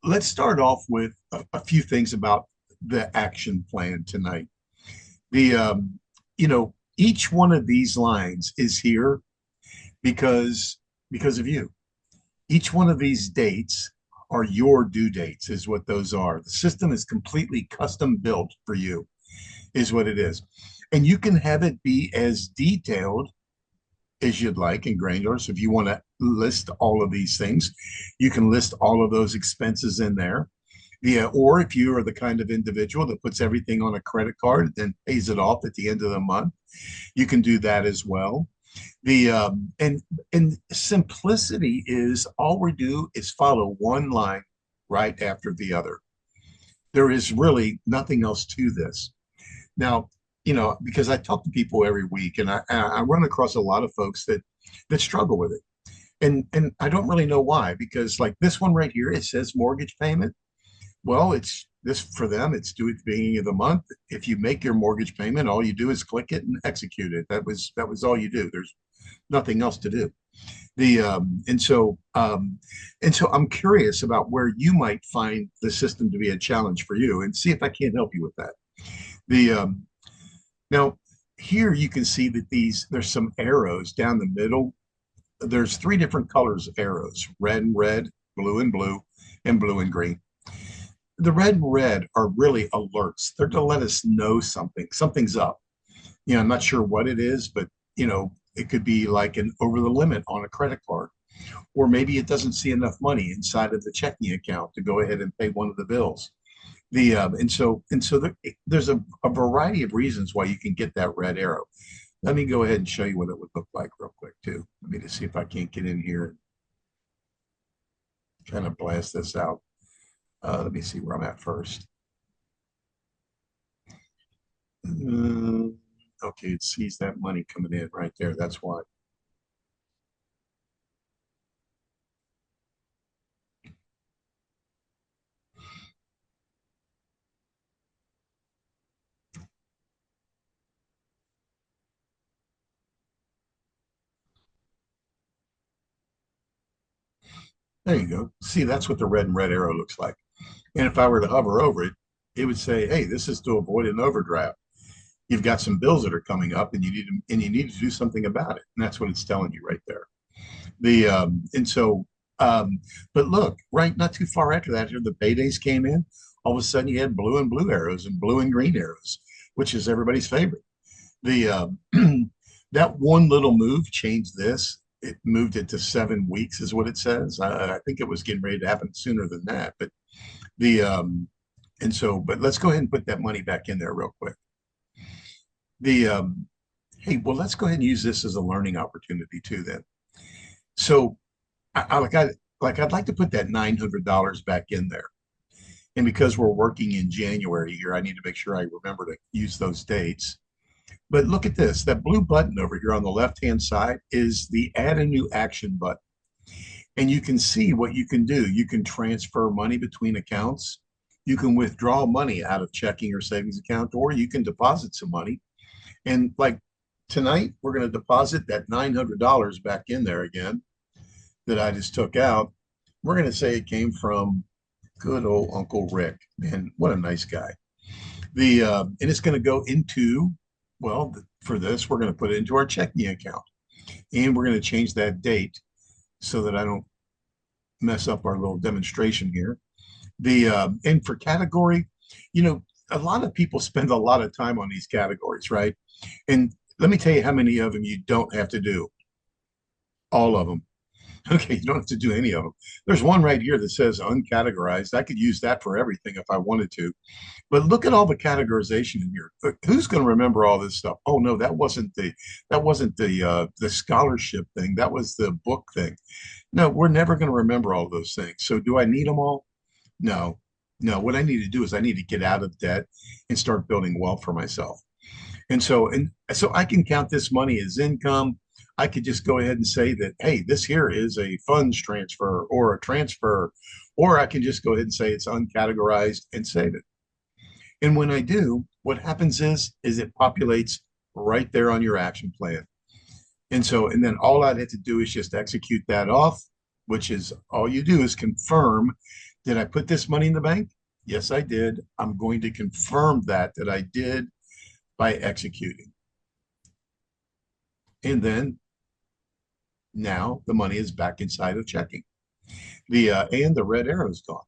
let's start off with a few things about the action plan tonight. The each one of these lines is here because because of you. Each one of these dates are your due dates, is what those are. The system is completely custom built for you, is what it is. And you can have it be as detailed as you'd like in granular. So if you want to list all of these things, you can list all of those expenses in there. Yeah, or if you are the kind of individual that puts everything on a credit card and pays it off at the end of the month, you can do that as well. The and simplicity is all we do is follow one line right after the other. There is really nothing else to this. Now, because I talk to people every week, and I run across a lot of folks that struggle with it, and I don't really know why. Because like this one right here, it says mortgage payment. Well, it's this for them. It's due at the beginning of the month. If you make your mortgage payment, all you do is click it and execute it. That was all you do. There's nothing else to do. The and so I'm curious about where you might find the system to be a challenge for you, and see if I can't help you with that. The Now here you can see that there's some arrows down the middle. There's three different colors of arrows: red and red, blue, and blue and green. The red and red are really alerts. They're to let us know something's up. I'm not sure what it is, but it could be like an over the limit on a credit card, or maybe it doesn't see enough money inside of the checking account to go ahead and pay one of the bills. There's a variety of reasons why you can get that red arrow. Let me go ahead and show you what it would look like real quick too. Let me just see if I can't get in here and kind of blast this out. Let me see where I'm at first. Uh, okay, it sees that money coming in right there. That's why. There you go. See, that's what the red and red arrow looks like. And if I were to hover over it, it would say, "Hey, this is to avoid an overdraft. You've got some bills that are coming up, and you need to do something about it." And that's what it's telling you right there. The and so, but look, right, not too far after that, here the paydays came in. All of a sudden, you had blue and blue arrows and blue and green arrows, which is everybody's favorite. The That one little move changed this. It moved it to 7 weeks, is what it says. I think it was getting ready to happen sooner than that, but the but let's go ahead and put that money back in there real quick. The Hey, well, let's go ahead and use this as a learning opportunity too. Then, so I'd like to put that $900 back in there. And because we're working in January here, I need to make sure I remember to use those dates. But look at this. That blue button over here on the left-hand side is the add a new action button. And you can see what you can do. You can transfer money between accounts. You can withdraw money out of checking or savings account, or you can deposit some money. And like tonight, we're going to deposit that $900 back in there again that I just took out. We're going to say it came from good old Uncle Rick. Man, what a nice guy. And it's going to go into, well, for this, we're going to put it into our checking account, and we're going to change that date so that I don't mess up our little demonstration here. And for category, you know, a lot of people spend a lot of time on these categories, right? And let me tell you how many of them you don't have to do. All of them. Okay, you don't have to do any of them. There's one right here that says uncategorized. I could use that for everything if I wanted to. But look at all the categorization in here. Who's going to remember all this stuff? Oh no, that wasn't the scholarship thing. That was the book thing. No, we're never going to remember all those things. So do I need them all? No. No, what I need to do is I need to get out of debt and start building wealth for myself. And so I can count this money as income. I could just go ahead and say that, hey, this here is a funds transfer or a transfer, or I can just go ahead and say it's uncategorized and save it. And when I do, what happens is it populates right there on your action plan. And then all I'd have to do is just execute that off, which is all you do is confirm Did I put this money in the bank? Yes, I did. I'm going to confirm that I did by executing. And then now the money is back inside of checking. The and the red arrow is gone.